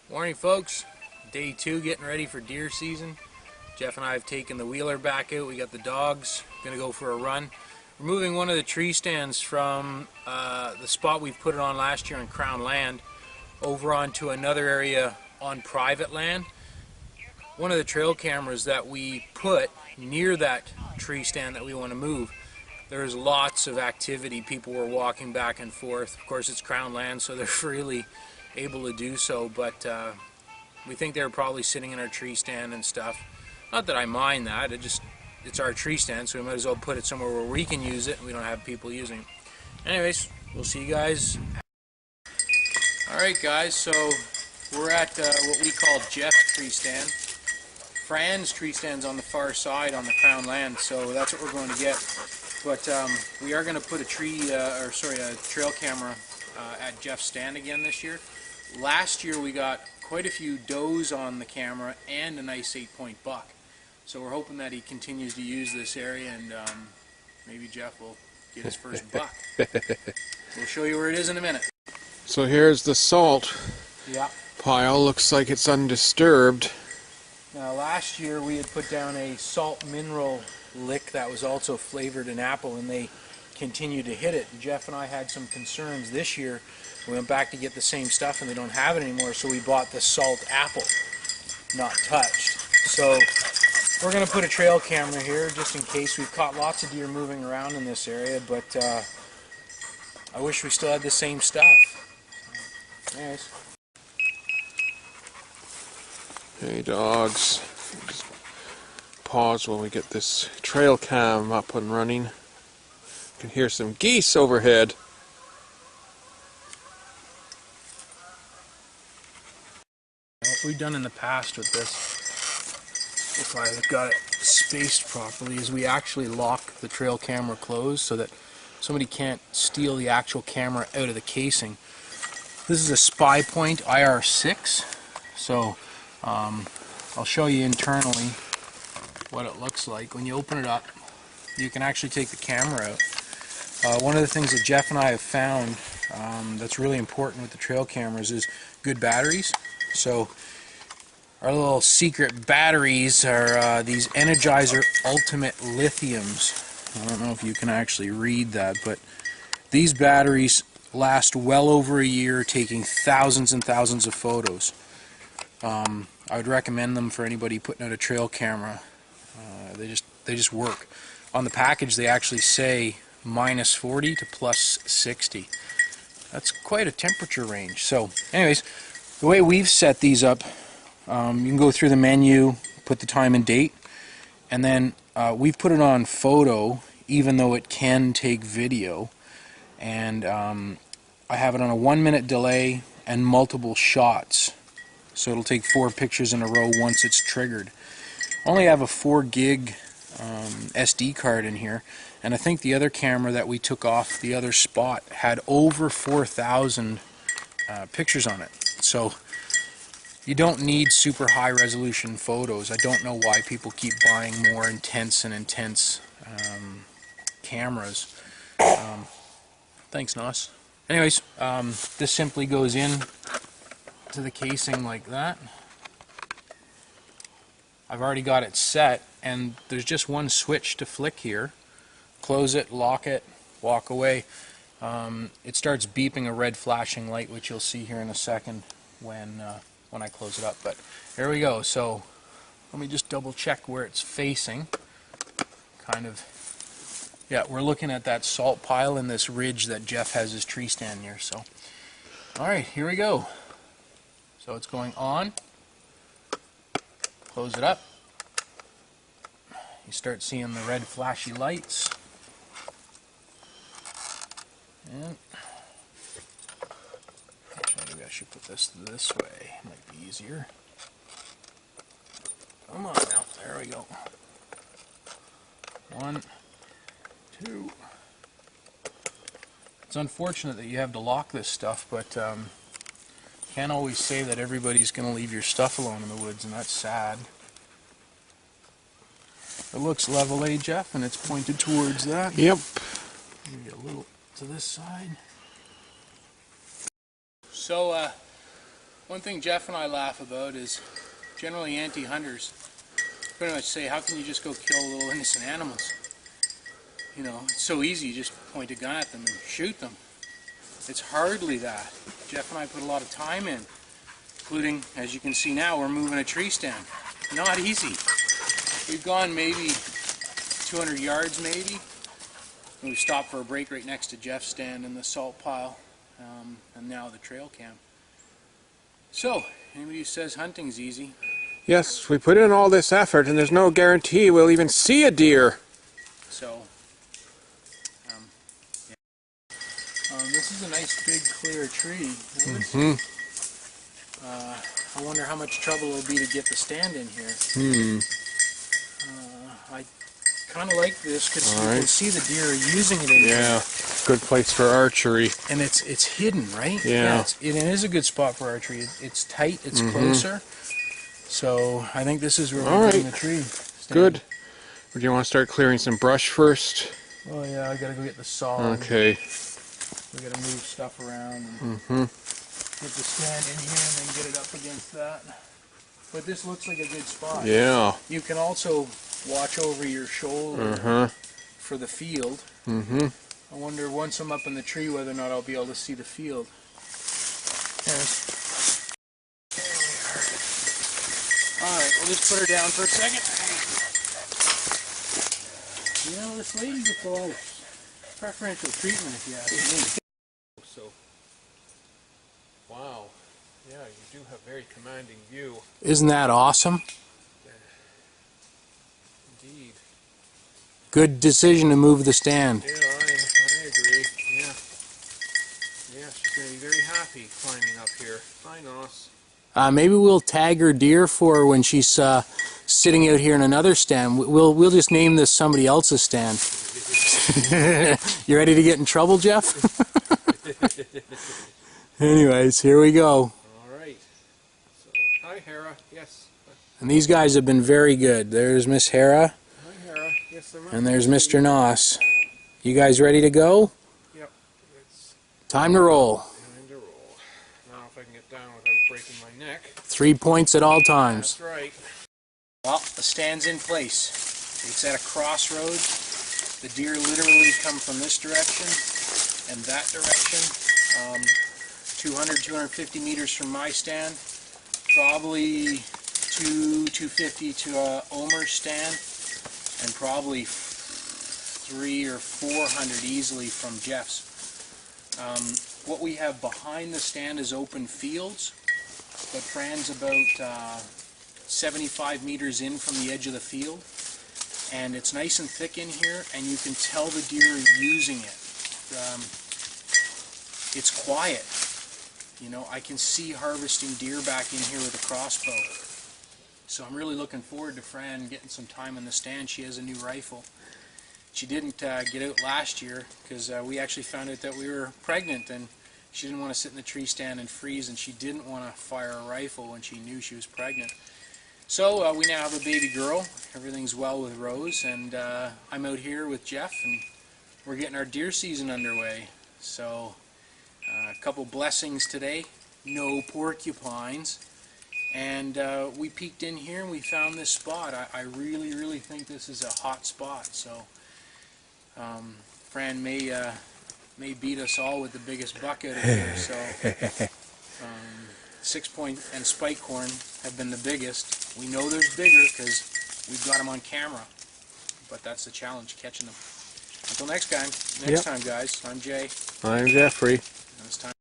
Morning folks, day 2 getting ready for deer season. Jeff and I have taken the wheeler back out, we got the dogs, gonna go for a run. We're moving one of the tree stands from the spot we put it on last year on Crown land over onto another area on private land. One of the trail cameras that we put near that tree stand that we want to move, there's lots of activity, people were walking back and forth. Of course it's Crown land, so they're freely able to do so, but we think they're probably sitting in our tree stand and stuff. Not that I mind that, it's our tree stand, so we might as well put it somewhere where we can use it and we don't have people using it. Anyways, we'll see you guys. Alright guys, so we're at what we call Jeff's tree stand. Fran's tree stand's on the far side on the Crown land, so that's what we're going to get. But we are going to put a trail camera at Jeff's stand again this year. Last year we got quite a few does on the camera and a nice 8-point buck. So we're hoping that he continues to use this area and maybe Jeff will get his first buck. We'll show you where it is in a minute. So here's the salt Yeah. pile. Looks like it's undisturbed. Now last year we had put down a salt mineral lick that was also flavored in apple, and they continued to hit it. And Jeff and I had some concerns this year. We went back to get the same stuff and they don't have it anymore, so we bought the salt apple, not touched. So we're going to put a trail camera here just in case. We've caught lots of deer moving around in this area, but I wish we still had the same stuff. Anyways. Hey dogs, just pause while we get this trail cam up and running. You can hear some geese overhead. What we've done in the past with this, if I've got it spaced properly, is we actually lock the trail camera closed so that somebody can't steal the actual camera out of the casing. This is a Spy Point IR6, so I'll show you internally what it looks like. When you open it up, you can actually take the camera out. One of the things that Jeff and I have found that's really important with the trail cameras is good batteries. So our little secret batteries are these Energizer Ultimate Lithiums. I don't know if you can actually read that, but these batteries last well over a year, taking thousands and thousands of photos. I would recommend them for anybody putting out a trail camera. They just work. On the package they actually say -40 to +60. That's quite a temperature range. So anyways, the way we've set these up, you can go through the menu, put the time and date, and then we've put it on photo even though it can take video, and I have it on a 1-minute delay and multiple shots. So it'll take 4 pictures in a row once it's triggered. I only have a 4 gig SD card in here, and I think the other camera that we took off the other spot had over 4,000 pictures on it. So you don't need super high resolution photos. I don't know why people keep buying more intense cameras. Thanks, Nos. Anyways, this simply goes in to the casing like that. I've already got it set, and there's just one switch to flick here. Close it, lock it, walk away. It starts beeping a red flashing light, which you'll see here in a second when I close it up. But there we go. So let me just double check where it's facing. Yeah, we're looking at that salt pile in this ridge that Jeff has his tree stand near. So alright, here we go. So it's going on. Close it up. You start seeing the red flashy lights. And actually, maybe I should put this way. Might be easier. Come on now. There we go. 1, 2. It's unfortunate that you have to lock this stuff, but can't always say that everybody's going to leave your stuff alone in the woods, and that's sad. It looks level, eh, Jeff? And it's pointed towards that. Yep. Maybe a little to this side. So One thing Jeff and I laugh about is generally anti-hunters pretty much say, how can you just go kill little innocent animals? You know, it's so easy, you just point a gun at them and shoot them. It's hardly that. Jeff and I put a lot of time in, including, as you can see now, we're moving a tree stand. Not easy. We've gone maybe 200 yards maybe. And we stopped for a break right next to Jeff's stand in the salt pile, and now the trail cam. So, anybody who says hunting's easy. Yes, we put in all this effort and there's no guarantee we'll even see a deer. So, this is a nice big clear tree. I wonder how much trouble it'll be to get the stand in here. I kind of like this because you can see the deer using it in here. Yeah, good place for archery. And it's hidden, right? Yeah. It is a good spot for archery. It's tight, it's closer. So I think this is where we're doing the tree stand. Good. Or do you want to start clearing some brush first? Oh yeah, I gotta go get the saw. Okay. We gotta move stuff around and get the stand in here and then get it up against that. But this looks like a good spot. Yeah. You can also watch over your shoulder for the field. I wonder once I'm up in the tree whether or not I'll be able to see the field. Yes. Alright, we'll just put her down for a second. You know, this lady gets a lot of preferential treatment if you ask me. So, wow. Yeah, you do have very commanding view. Isn't that awesome? Indeed. Good decision to move the stand. Yeah, I agree. Yeah. Yeah, she's going to be very happy climbing up here. Hi, Nos. Maybe we'll tag her deer for her when she's sitting out here in another stand. We'll just name this somebody else's stand. You ready to get in trouble, Jeff? Anyways, here we go. All right. So, hi, Hera. Yes. And these guys have been very good. There's Miss Hera. Hi, Hera. Yes, And there's Mr. Nos. You guys ready to go? Yep. It's time to roll. time to roll. Now if I can get down without breaking my neck. 3 points at all times. That's right. Well, the stand's in place. It's at a crossroads. The deer literally come from this direction and that direction. 200, 250 meters from my stand. Probably 250 to Omer's stand. And probably 300 or 400 easily from Jeff's. What we have behind the stand is open fields, but Fran's about 75 meters in from the edge of the field, and it's nice and thick in here, and you can tell the deer are using it. It's quiet. You know, I can see harvesting deer back in here with a crossbow. So I'm really looking forward to Fran getting some time in the stand. She has a new rifle. She didn't get out last year because we actually found out that we were pregnant, and she didn't want to sit in the tree stand and freeze, and she didn't want to fire a rifle when she knew she was pregnant. So we now have a baby girl. Everything's well with Rose, and I'm out here with Jeff, and we're getting our deer season underway. So a couple blessings today. No porcupines. And we peeked in here and we found this spot. I really, really think this is a hot spot. So Fran may beat us all with the biggest buck out of here. So 6-point and spike horn have been the biggest. We know there's bigger because we've got them on camera. But that's the challenge, catching them. Until next time, guys. I'm Jay. I'm Jeffrey. And it's time.